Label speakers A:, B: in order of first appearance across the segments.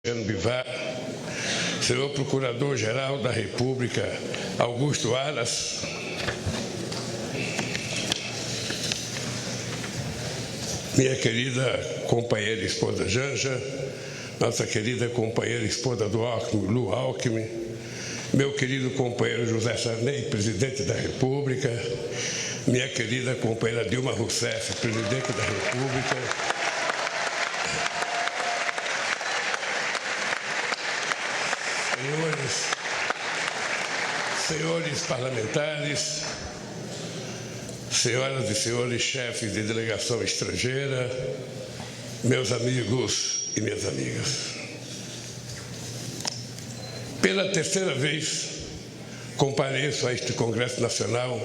A: Bivar, senhor Procurador-Geral da República, Augusto Aras, minha querida companheira e esposa Janja, nossa querida companheira e esposa do Alckmin, Lu Alckmin, meu querido companheiro José Sarney, presidente da República, minha querida companheira Dilma Rousseff, presidente da República, senhores parlamentares, senhoras e senhores chefes de delegação estrangeira, meus amigos e minhas amigas. Pela terceira vez, compareço a este Congresso Nacional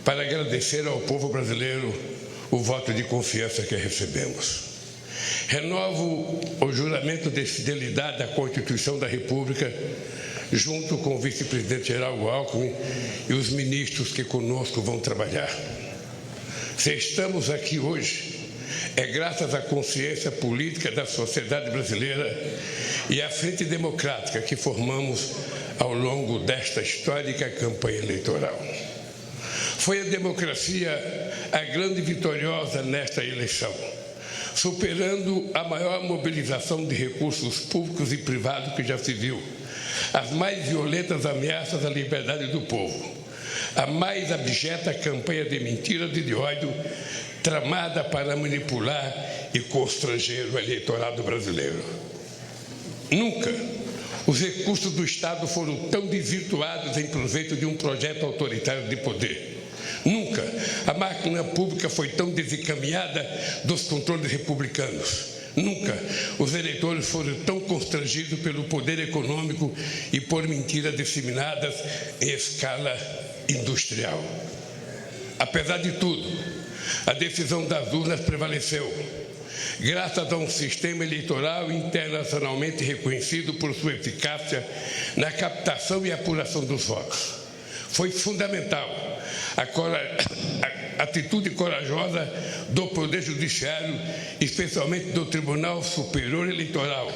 A: para agradecer ao povo brasileiro o voto de confiança que recebemos. Renovo o juramento de fidelidade à Constituição da República, junto com o vice-presidente-geral Alckmin e os ministros que conosco vão trabalhar. Se estamos aqui hoje, é graças à consciência política da sociedade brasileira e à frente democrática que formamos ao longo desta histórica campanha eleitoral. Foi a democracia a grande vitoriosa nesta eleição, superando a maior mobilização de recursos públicos e privados que já se viu, as mais violentas ameaças à liberdade do povo, a mais abjeta campanha de mentiras e de ódio tramada para manipular e constranger o eleitorado brasileiro. Nunca os recursos do Estado foram tão desvirtuados em proveito de um projeto autoritário de poder. Nunca a máquina pública foi tão desencaminhada dos controles republicanos. Nunca os eleitores foram tão constrangidos pelo poder econômico e por mentiras disseminadas em escala industrial. Apesar de tudo, a decisão das urnas prevaleceu, graças a um sistema eleitoral internacionalmente reconhecido por sua eficácia na captação e apuração dos votos. Foi fundamental a atitude corajosa do Poder Judiciário, especialmente do Tribunal Superior Eleitoral,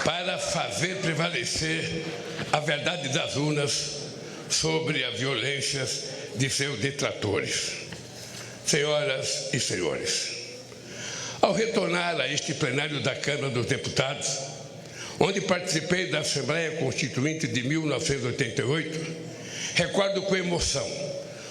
A: para fazer prevalecer a verdade das urnas sobre as violências de seus detratores. Senhoras e senhores, ao retornar a este plenário da Câmara dos Deputados, onde participei da Assembleia Constituinte de 1988, recordo com emoção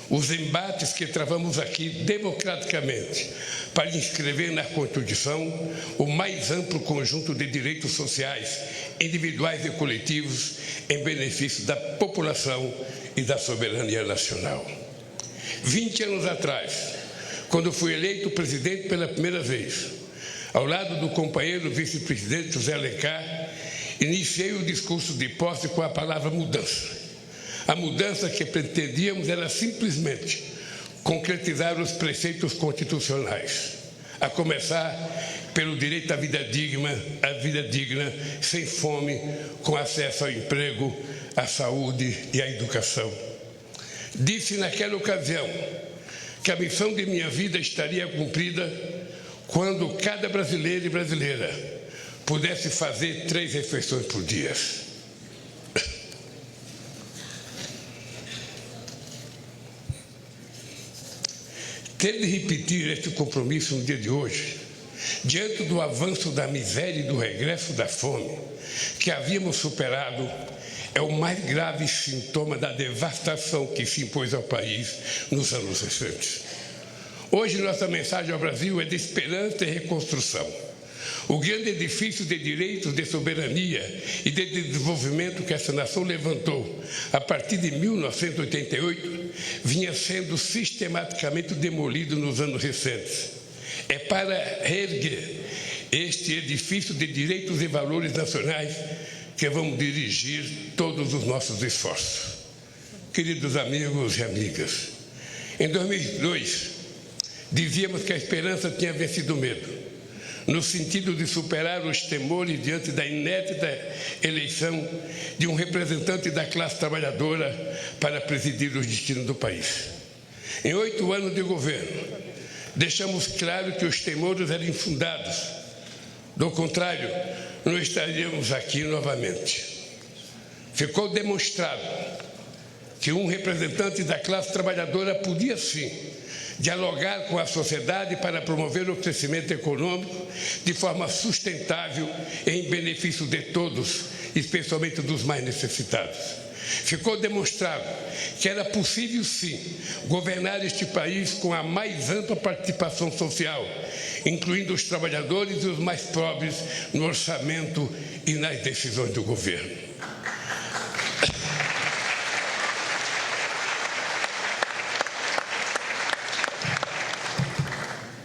A: os embates que travamos aqui democraticamente para inscrever na Constituição o mais amplo conjunto de direitos sociais, individuais e coletivos, em benefício da população e da soberania nacional. 20 anos atrás, quando fui eleito presidente pela primeira vez, ao lado do companheiro vice-presidente José Alencar, iniciei o discurso de posse com a palavra mudança. A mudança que pretendíamos era simplesmente concretizar os preceitos constitucionais, a começar pelo direito à vida digna, sem fome, com acesso ao emprego, à saúde e à educação. Disse naquela ocasião que a missão de minha vida estaria cumprida quando cada brasileiro e brasileira pudesse fazer 3 refeições por dia. Ter de repetir este compromisso no dia de hoje, diante do avanço da miséria e do regresso da fome que havíamos superado, é o mais grave sintoma da devastação que se impôs ao país nos anos recentes. Hoje, nossa mensagem ao Brasil é de esperança e reconstrução. O grande edifício de direitos, de soberania e de desenvolvimento que essa nação levantou a partir de 1988 vinha sendo sistematicamente demolido nos anos recentes. É para reerguer este edifício de direitos e valores nacionais que vamos dirigir todos os nossos esforços. Queridos amigos e amigas, em 2002, dizíamos que a esperança tinha vencido o medo. no sentido de superar os temores diante da inédita eleição de um representante da classe trabalhadora para presidir os destinos do país. Em 8 anos de governo, deixamos claro que os temores eram infundados. Do contrário, não estaríamos aqui novamente. Ficou demonstrado que um representante da classe trabalhadora podia, sim, dialogar com a sociedade para promover o crescimento econômico de forma sustentável em benefício de todos, especialmente dos mais necessitados. Ficou demonstrado que era possível, sim, governar este país com a mais ampla participação social, incluindo os trabalhadores e os mais pobres no orçamento e nas decisões do governo.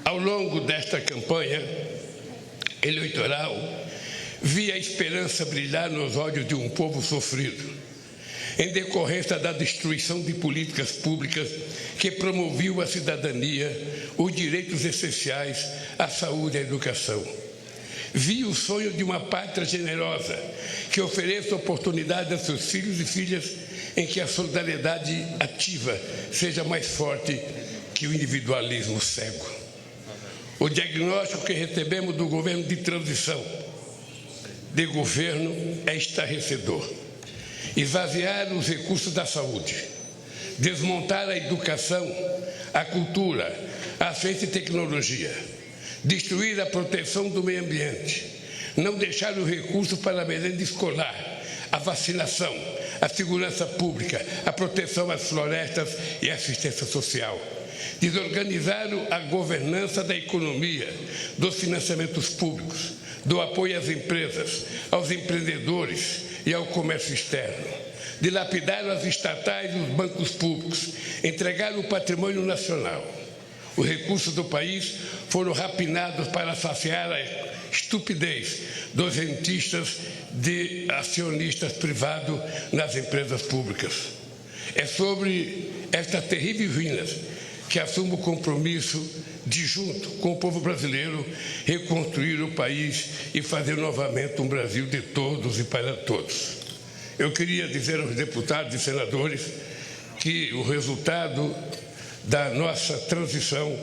A: Ao longo desta campanha eleitoral, vi a esperança brilhar nos olhos de um povo sofrido, em decorrência da destruição de políticas públicas que promoviam a cidadania, os direitos essenciais, a saúde e a educação. Vi o sonho de uma pátria generosa que ofereça oportunidade a seus filhos e filhas em que a solidariedade ativa seja mais forte que o individualismo cego. O diagnóstico que recebemos do governo de transição de governo é estarrecedor. Esvaziar os recursos da saúde, desmontar a educação, a cultura, a ciência e tecnologia, destruir a proteção do meio ambiente, não deixar os recursos para a merenda escolar, a vacinação, a segurança pública, a proteção às florestas e a assistência social. Desorganizar a governança da economia, dos financiamentos públicos, do apoio às empresas, aos empreendedores e ao comércio externo. Dilapidar as estatais e os bancos públicos, entregar o patrimônio nacional. Os recursos do país foram rapinados para saciar a estupidez dos rentistas de acionistas privados nas empresas públicas. É sobre estas terríveis ruínas que assumo o compromisso de, junto com o povo brasileiro, reconstruir o país e fazer novamente um Brasil de todos e para todos. Eu queria dizer aos deputados e senadores que o resultado da nossa transição,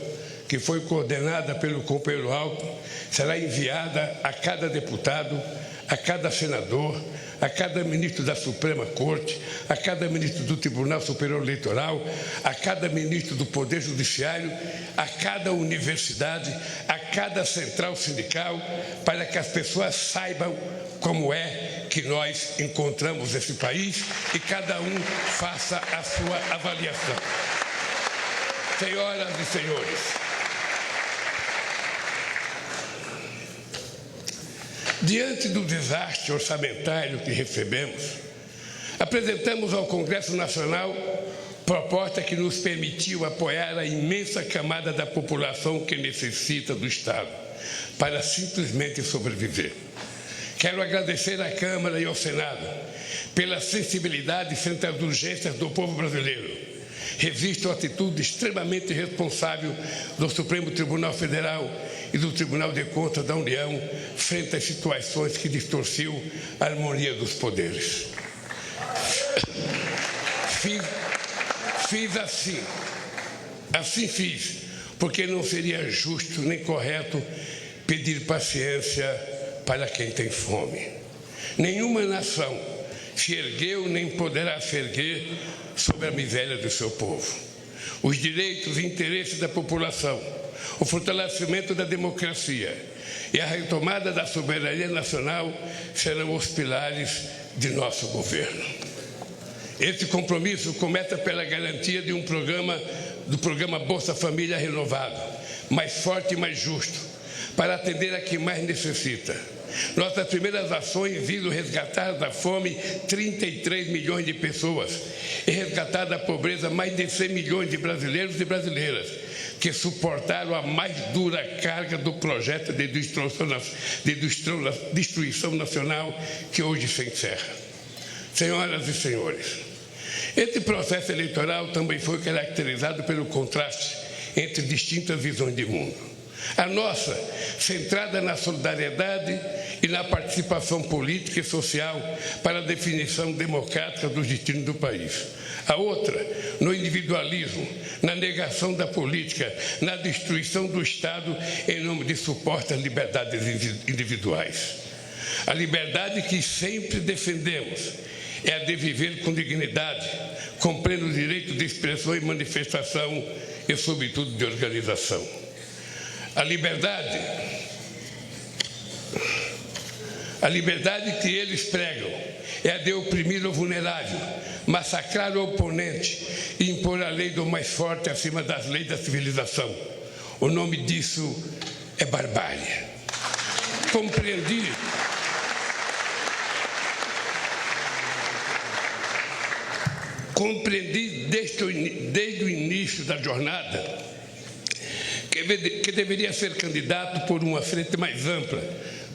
A: que foi coordenada pelo companheiro Alckmin, será enviada a cada deputado, a cada senador, a cada ministro da Suprema Corte, a cada ministro do Tribunal Superior Eleitoral, a cada ministro do Poder Judiciário, a cada universidade, a cada central sindical, para que as pessoas saibam como é que nós encontramos esse país e cada um faça a sua avaliação. Senhoras e senhores, diante do desastre orçamentário que recebemos, apresentamos ao Congresso Nacional proposta que nos permitiu apoiar a imensa camada da população que necessita do Estado para simplesmente sobreviver. Quero agradecer à Câmara e ao Senado pela sensibilidade frente às urgências do povo brasileiro. Registro a atitude extremamente responsável do Supremo Tribunal Federal e do Tribunal de Contas da União frente às situações que distorciam a harmonia dos poderes. Fiz assim fiz, porque não seria justo nem correto pedir paciência para quem tem fome. Nenhuma nação se ergueu nem poderá se erguer sobre a miséria do seu povo. Os direitos e interesses da população, o fortalecimento da democracia e a retomada da soberania nacional serão os pilares de nosso governo. Esse compromisso começa pela garantia de do programa Bolsa Família renovado, mais forte e mais justo, para atender a quem mais necessita. Nossas primeiras ações visam resgatar da fome 33 milhões de pessoas e resgatar da pobreza mais de 100 milhões de brasileiros e brasileiras que suportaram a mais dura carga do projeto de destruição nacional que hoje se encerra. Senhoras e senhores, esse processo eleitoral também foi caracterizado pelo contraste entre distintas visões de mundo. A nossa, centrada na solidariedade e na participação política e social para a definição democrática dos destinos do país. A outra, no individualismo, na negação da política, na destruição do Estado em nome de supostas liberdades individuais. A liberdade que sempre defendemos é a de viver com dignidade, com pleno direito de expressão e manifestação e, sobretudo, de organização. A liberdade que eles pregam é a de oprimir o vulnerável, massacrar o oponente e impor a lei do mais forte acima das leis da civilização. O nome disso é barbárie. Compreendi desde o início da jornada que deveria ser candidato por uma frente mais ampla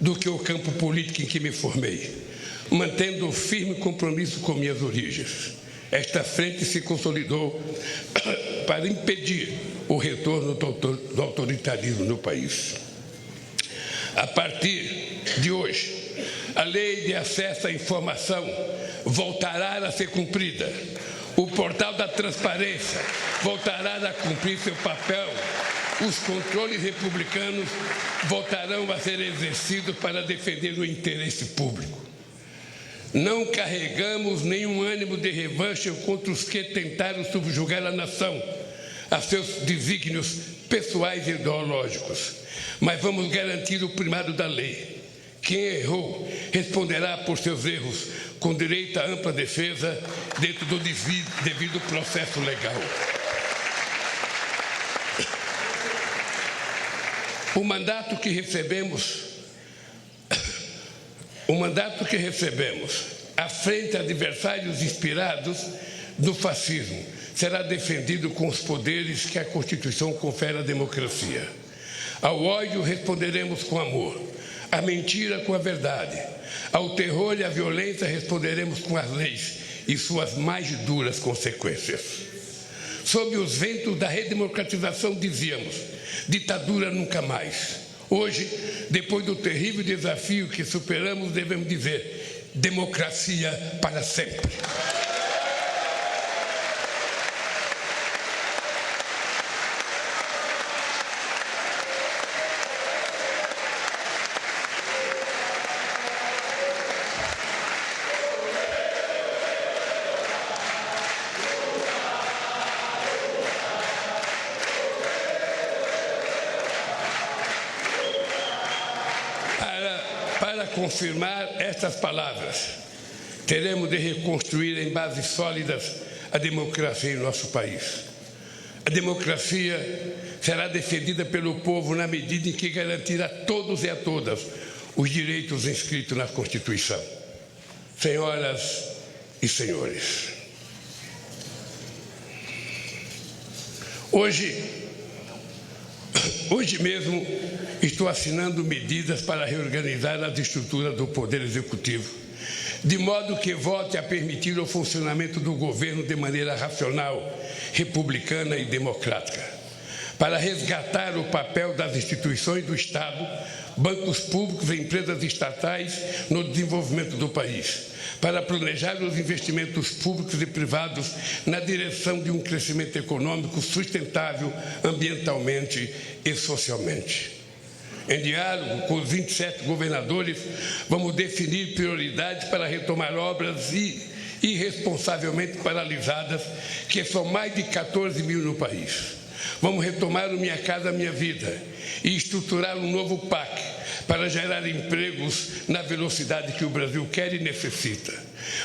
A: do que o campo político em que me formei, mantendo um firme compromisso com minhas origens. Esta frente se consolidou para impedir o retorno do autoritarismo no país. A partir de hoje, a lei de acesso à informação voltará a ser cumprida. O portal da transparência voltará a cumprir seu papel. Os controles republicanos voltarão a ser exercidos para defender o interesse público. Não carregamos nenhum ânimo de revanche contra os que tentaram subjugar a nação a seus desígnios pessoais e ideológicos, mas vamos garantir o primado da lei. Quem errou responderá por seus erros com direito à ampla defesa dentro do devido processo legal. O mandato que recebemos à frente adversários inspirados no fascismo será defendido com os poderes que a Constituição confere à democracia. Ao ódio responderemos com amor, à mentira com a verdade, ao terror e à violência responderemos com as leis e suas mais duras consequências. Sob os ventos da redemocratização dizíamos, ditadura nunca mais. Hoje, depois do terrível desafio que superamos, devemos dizer, democracia para sempre. Para confirmar estas palavras, teremos de reconstruir em bases sólidas a democracia em nosso país. A democracia será defendida pelo povo na medida em que garantir a todos e a todas os direitos inscritos na Constituição. Senhoras e senhores, hoje mesmo estou assinando medidas para reorganizar as estruturas do Poder Executivo, de modo que volte a permitir o funcionamento do governo de maneira racional, republicana e democrática, para resgatar o papel das instituições do Estado, bancos públicos e empresas estatais no desenvolvimento do país, para planejar os investimentos públicos e privados na direção de um crescimento econômico sustentável ambientalmente e socialmente. Em diálogo com os 27 governadores, vamos definir prioridades para retomar obras irresponsavelmente paralisadas, que são mais de 14 mil no país. Vamos retomar o Minha Casa Minha Vida e estruturar um novo PAC para gerar empregos na velocidade que o Brasil quer e necessita.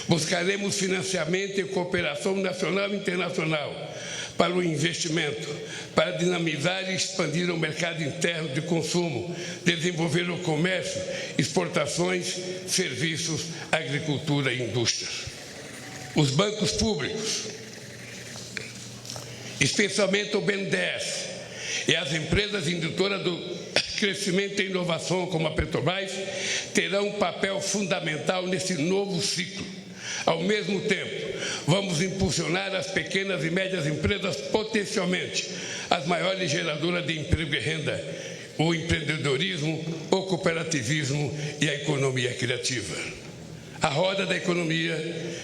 A: Buscaremos financiamento e cooperação nacional e internacional para o investimento, para dinamizar e expandir o mercado interno de consumo, desenvolver o comércio, exportações, serviços, agricultura e indústria. Os bancos públicos, especialmente o BNDES, e as empresas indutoras do crescimento e inovação, como a Petrobras, terão um papel fundamental nesse novo ciclo. Ao mesmo tempo, vamos impulsionar as pequenas e médias empresas, potencialmente as maiores geradoras de emprego e renda, o empreendedorismo, o cooperativismo e a economia criativa. A roda da economia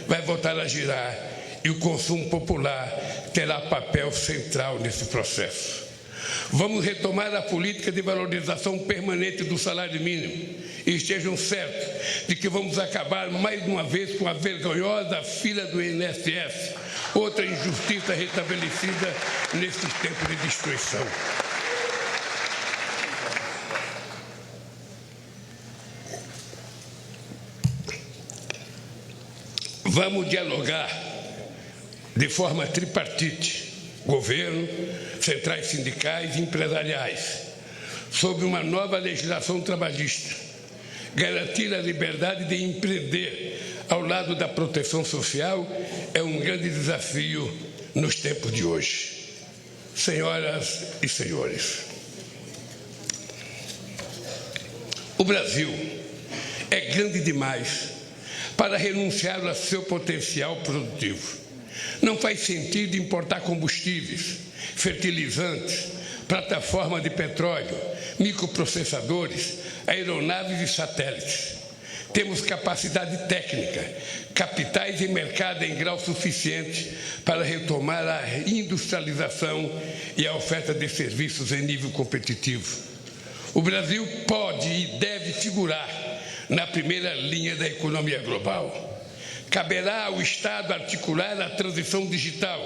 A: vai voltar a girar e o consumo popular terá papel central nesse processo. Vamos retomar a política de valorização permanente do salário mínimo e estejam certos de que vamos acabar mais uma vez com a vergonhosa fila do INSS, outra injustiça restabelecida nesses tempos de destruição. Vamos dialogar de forma tripartite, governo, centrais sindicais e empresariais, sobre uma nova legislação trabalhista, garantir a liberdade de empreender ao lado da proteção social é um grande desafio nos tempos de hoje. Senhoras e senhores, o Brasil é grande demais para renunciar ao seu potencial produtivo. Não faz sentido importar combustíveis, fertilizantes, plataforma de petróleo, microprocessadores, aeronaves e satélites. Temos capacidade técnica, capitais e mercado em grau suficiente para retomar a industrialização e a oferta de serviços em nível competitivo. O Brasil pode e deve figurar na primeira linha da economia global. Caberá ao Estado articular a transição digital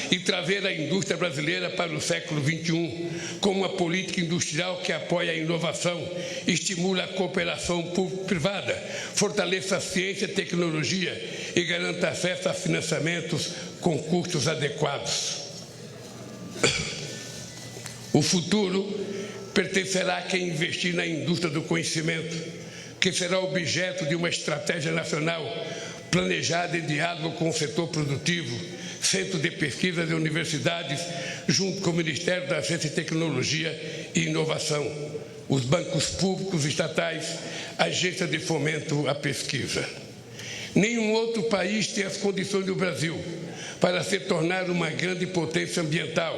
A: e trazer a indústria brasileira para o século XXI, com uma política industrial que apoia a inovação, estimula a cooperação público-privada, fortaleça a ciência e tecnologia e garanta acesso a financiamentos com custos adequados. O futuro pertencerá a quem investir na indústria do conhecimento, que será objeto de uma estratégia nacional planejada em diálogo com o setor produtivo, centro de pesquisas e universidades, junto com o Ministério da Ciência e Tecnologia e Inovação, os bancos públicos estatais, agências de fomento à pesquisa. Nenhum outro país tem as condições do Brasil para se tornar uma grande potência ambiental,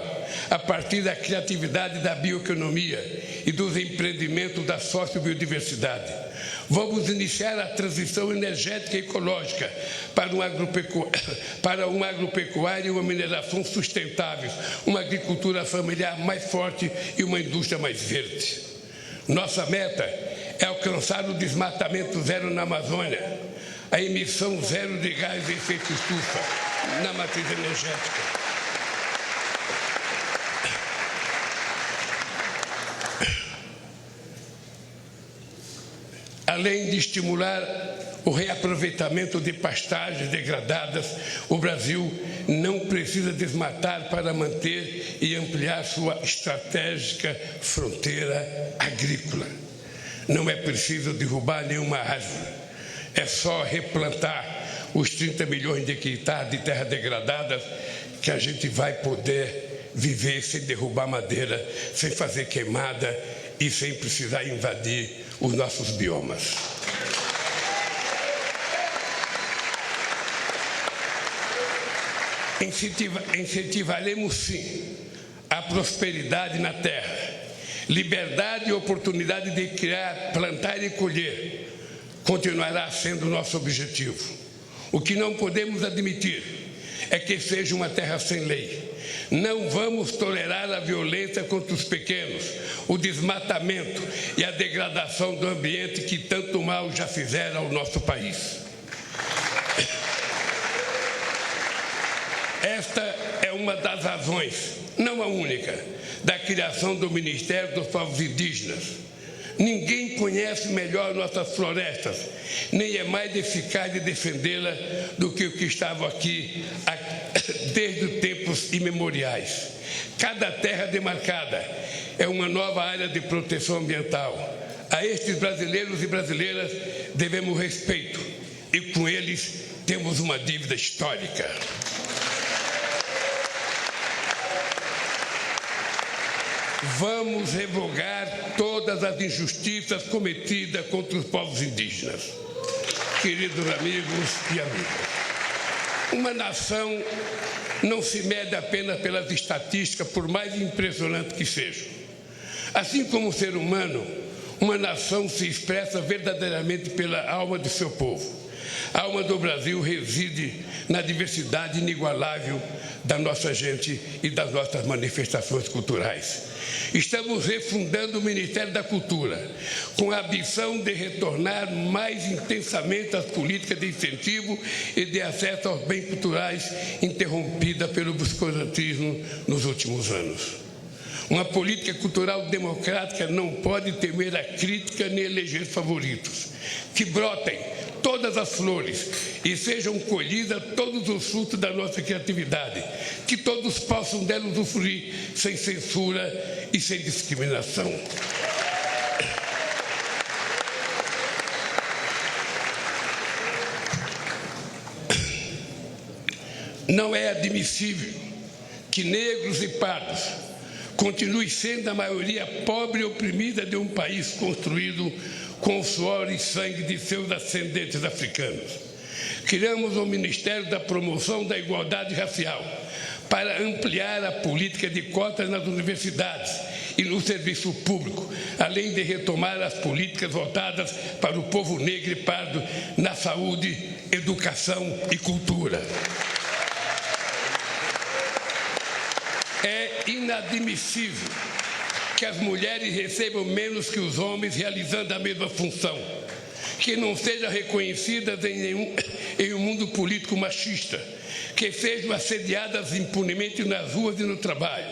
A: a partir da criatividade da bioeconomia e dos empreendimentos da sociobiodiversidade. Vamos iniciar a transição energética e ecológica para uma agropecuária e uma mineração sustentáveis, uma agricultura familiar mais forte e uma indústria mais verde. Nossa meta é alcançar o desmatamento zero na Amazônia, a emissão zero de gás de efeito estufa na matriz energética. Além de estimular o reaproveitamento de pastagens degradadas, o Brasil não precisa desmatar para manter e ampliar sua estratégica fronteira agrícola. Não é preciso derrubar nenhuma árvore. É só replantar os 30 milhões de hectares de terra degradada que a gente vai poder viver sem derrubar madeira, sem fazer queimada e sem precisar invadir os nossos biomas. Incentivaremos, sim, a prosperidade na terra, liberdade e oportunidade de criar, plantar e colher continuará sendo nosso objetivo. O que não podemos admitir é que seja uma terra sem lei. Não vamos tolerar a violência contra os pequenos, o desmatamento e a degradação do ambiente que tanto mal já fizeram ao nosso país. Esta é uma das razões, não a única, da criação do Ministério dos Povos Indígenas. Ninguém conhece melhor nossas florestas, nem é mais eficaz de defendê-la do que o que estava aqui desde tempos imemoriais. Cada terra demarcada é uma nova área de proteção ambiental. A estes brasileiros e brasileiras devemos respeito e com eles temos uma dívida histórica. Vamos revogar todas as injustiças cometidas contra os povos indígenas. Queridos amigos e amigas, uma nação não se mede apenas pelas estatísticas, por mais impressionante que sejam. Assim como o ser humano, uma nação se expressa verdadeiramente pela alma de seu povo. A alma do Brasil reside na diversidade inigualável da nossa gente e das nossas manifestações culturais. Estamos refundando o Ministério da Cultura, com a ambição de retornar mais intensamente às políticas de incentivo e de acesso aos bens culturais interrompida pelo obscurantismo nos últimos anos. Uma política cultural democrática não pode temer a crítica nem eleger favoritos. Que brotem todas as flores e sejam colhidas todos os frutos da nossa criatividade. Que todos possam dela usufruir sem censura e sem discriminação. Não é admissível que negros e pardos continuem sendo a maioria pobre e oprimida de um país construído com o suor e sangue de seus ascendentes africanos. Criamos o Ministério da Promoção da Igualdade Racial para ampliar a política de cotas nas universidades e no serviço público, além de retomar as políticas voltadas para o povo negro e pardo na saúde, educação e cultura. É inadmissível que as mulheres recebam menos que os homens realizando a mesma função, que não sejam reconhecidas em um mundo político machista, que sejam assediadas impunemente nas ruas e no trabalho,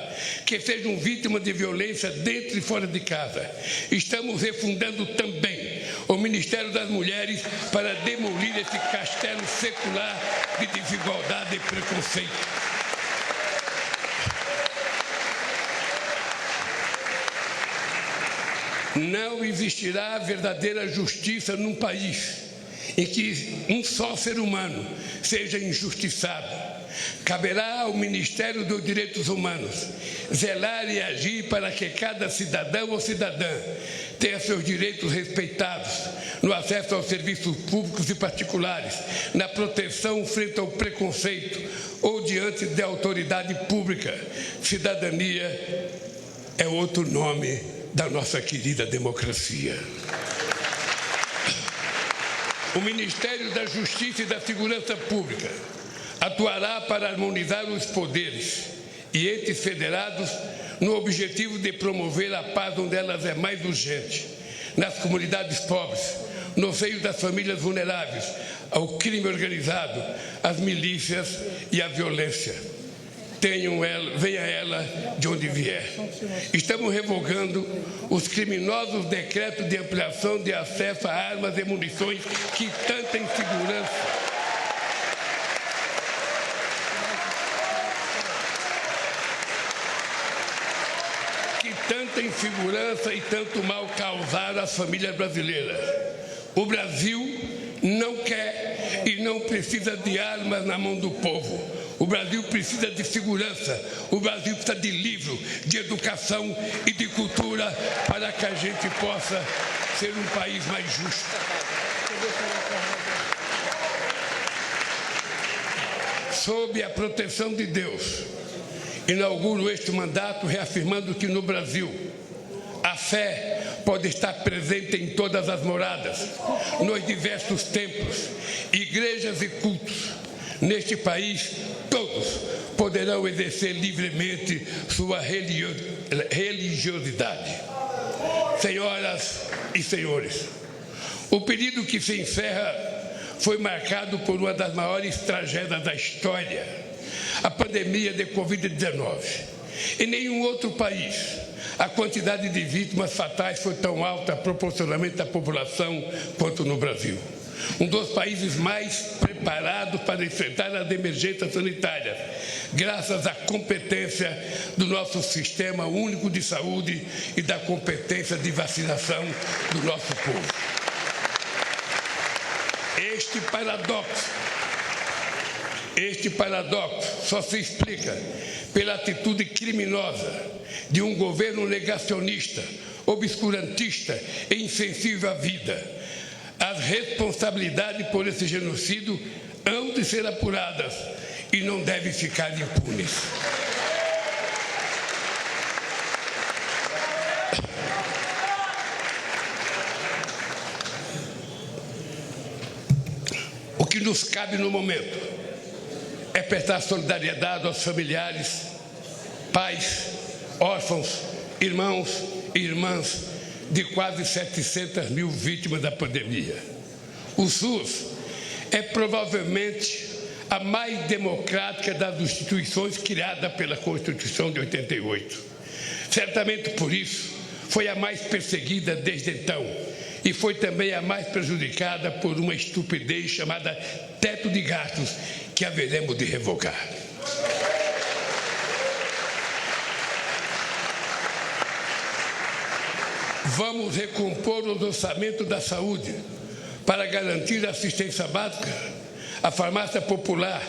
A: que sejam vítimas de violência dentro e fora de casa. Estamos refundando também o Ministério das Mulheres para demolir esse castelo secular de desigualdade e preconceito. Não existirá verdadeira justiça num país em que um só ser humano seja injustiçado. Caberá ao Ministério dos Direitos Humanos zelar e agir para que cada cidadão ou cidadã tenha seus direitos respeitados no acesso aos serviços públicos e particulares, na proteção frente ao preconceito ou diante da autoridade pública. Cidadania é outro nome da nossa querida democracia. O Ministério da Justiça e da Segurança Pública atuará para harmonizar os poderes e entes federados no objetivo de promover a paz onde elas é mais urgente, nas comunidades pobres, no seio das famílias vulneráveis, ao crime organizado, às milícias e à violência. Venha ela de onde vier. Estamos revogando os criminosos decretos de ampliação de acesso a armas e munições que tanta insegurança e tanto mal causaram às famílias brasileiras. O Brasil não quer e não precisa de armas na mão do povo. O Brasil precisa de segurança, o Brasil precisa de livro, de educação e de cultura para que a gente possa ser um país mais justo. Sob a proteção de Deus, inauguro este mandato reafirmando que no Brasil a fé pode estar presente em todas as moradas, nos diversos templos, igrejas e cultos. Neste país, todos poderão exercer livremente sua religiosidade. Senhoras e senhores, o período que se encerra foi marcado por uma das maiores tragédias da história, a pandemia de Covid-19. Em nenhum outro país a quantidade de vítimas fatais foi tão alta proporcionalmente à população quanto no Brasil. Um dos países mais preparados para enfrentar as emergências sanitárias, graças à competência do nosso Sistema Único de Saúde e da competência de vacinação do nosso povo. Este paradoxo só se explica pela atitude criminosa de um governo negacionista, obscurantista e insensível à vida. As responsabilidades por esse genocídio hão de ser apuradas e não devem ficar impunes. que nos cabe no momento é prestar solidariedade aos familiares, pais, órfãos, irmãos e irmãs de quase 700 mil vítimas da pandemia. O SUS é provavelmente a mais democrática das instituições criada pela Constituição de 88. Certamente por isso foi a mais perseguida desde então e foi também a mais prejudicada por uma estupidez chamada teto de gastos que haveremos de revogar. Vamos recompor os orçamentos da saúde para garantir a assistência básica, a farmácia popular,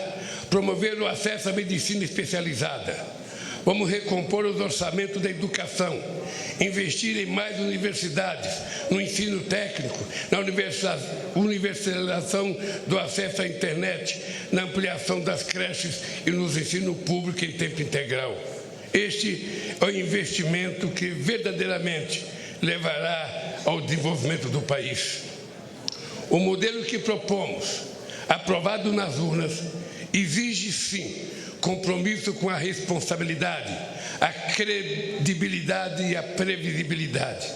A: promover o acesso à medicina especializada. Vamos recompor os orçamentos da educação, investir em mais universidades, no ensino técnico, na universalização do acesso à internet, na ampliação das creches e no ensino público em tempo integral. Este é o investimento que verdadeiramente levará ao desenvolvimento do país. O modelo que propomos, aprovado nas urnas, exige sim compromisso com a responsabilidade, a credibilidade e a previsibilidade.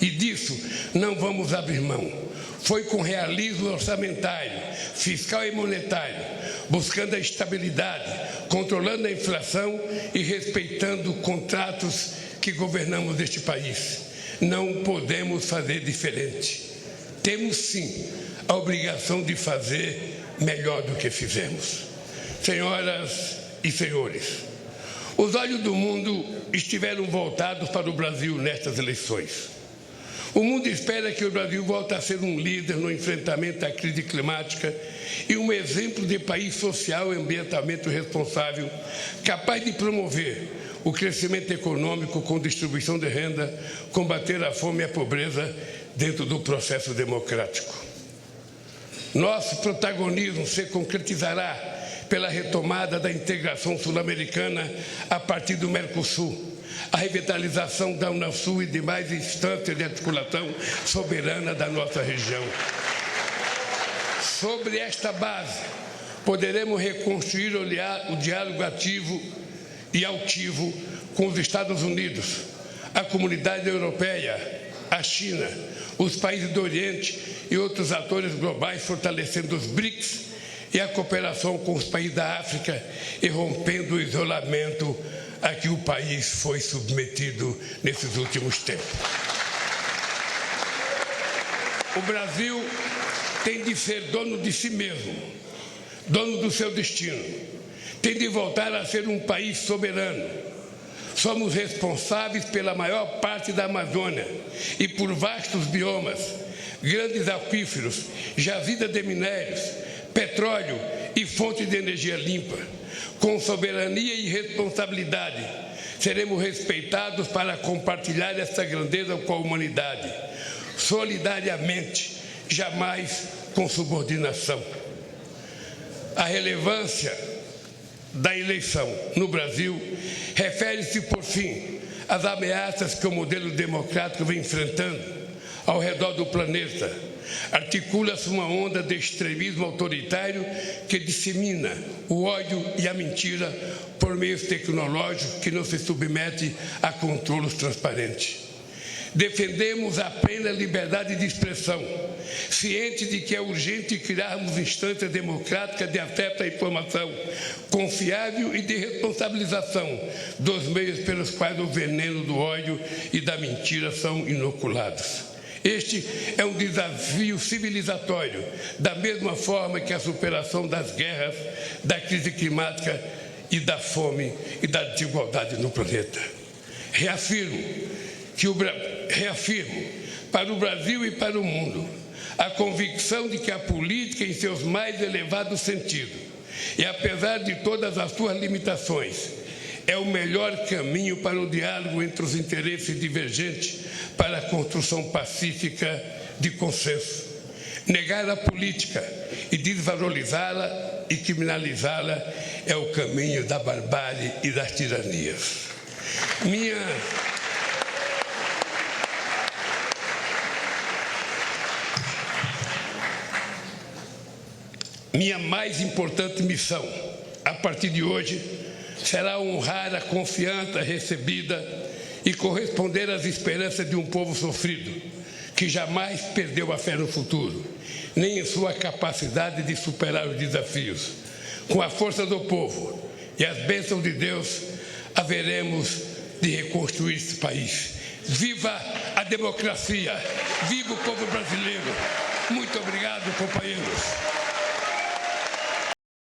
A: E disso não vamos abrir mão. Foi com realismo orçamentário, fiscal e monetário, buscando a estabilidade, controlando a inflação e respeitando contratos que governamos este país. Não podemos fazer diferente. Temos sim a obrigação de fazer melhor do que fizemos. Senhoras e senhores, os olhos do mundo estiveram voltados para o Brasil nestas eleições. O mundo espera que o Brasil volte a ser um líder no enfrentamento à crise climática e um exemplo de país social e ambientalmente responsável, capaz de promover o crescimento econômico com distribuição de renda, combater a fome e a pobreza dentro do processo democrático. Nosso protagonismo se concretizará pela retomada da integração sul-americana a partir do Mercosul, a revitalização da Unasul e demais instâncias de articulação soberana da nossa região. Sobre esta base, poderemos reconstruir o diálogo ativo e altivo com os Estados Unidos, a comunidade europeia, a China, os países do Oriente e outros atores globais, fortalecendo os BRICS e a cooperação com os países da África e rompendo o isolamento a que o país foi submetido nesses últimos tempos. O Brasil tem de ser dono de si mesmo, dono do seu destino, tem de voltar a ser um país soberano. Somos responsáveis pela maior parte da Amazônia e por vastos biomas, grandes aquíferos, jazidas de minérios, petróleo e fontes de energia limpa. Com soberania e responsabilidade, seremos respeitados para compartilhar essa grandeza com a humanidade, solidariamente, jamais com subordinação. A relevância da eleição no Brasil refere-se, por fim, às ameaças que o modelo democrático vem enfrentando ao redor do planeta. Articula-se uma onda de extremismo autoritário que dissemina o ódio e a mentira por meios tecnológicos que não se submete a controles transparentes. Defendemos a plena liberdade de expressão, cientes de que é urgente criarmos instâncias democráticas de acesso à informação confiável e de responsabilização dos meios pelos quais o veneno do ódio e da mentira são inoculados. Este é um desafio civilizatório, da mesma forma que a superação das guerras, da crise climática e da fome e da desigualdade no planeta. Reafirmo para o Brasil e para o mundo a convicção de que a política, em seus mais elevados sentidos, e apesar de todas as suas limitações, é o melhor caminho para o diálogo entre os interesses divergentes para a construção pacífica de consenso. Negar a política e desvalorizá-la e criminalizá-la é o caminho da barbárie e das tiranias. Minha mais importante missão, a partir de hoje, será honrar a confiança recebida e corresponder às esperanças de um povo sofrido, que jamais perdeu a fé no futuro, nem em sua capacidade de superar os desafios. Com a força do povo e as bênçãos de Deus, haveremos de reconstruir esse país. Viva a democracia! Viva o povo brasileiro! Muito obrigado, companheiros!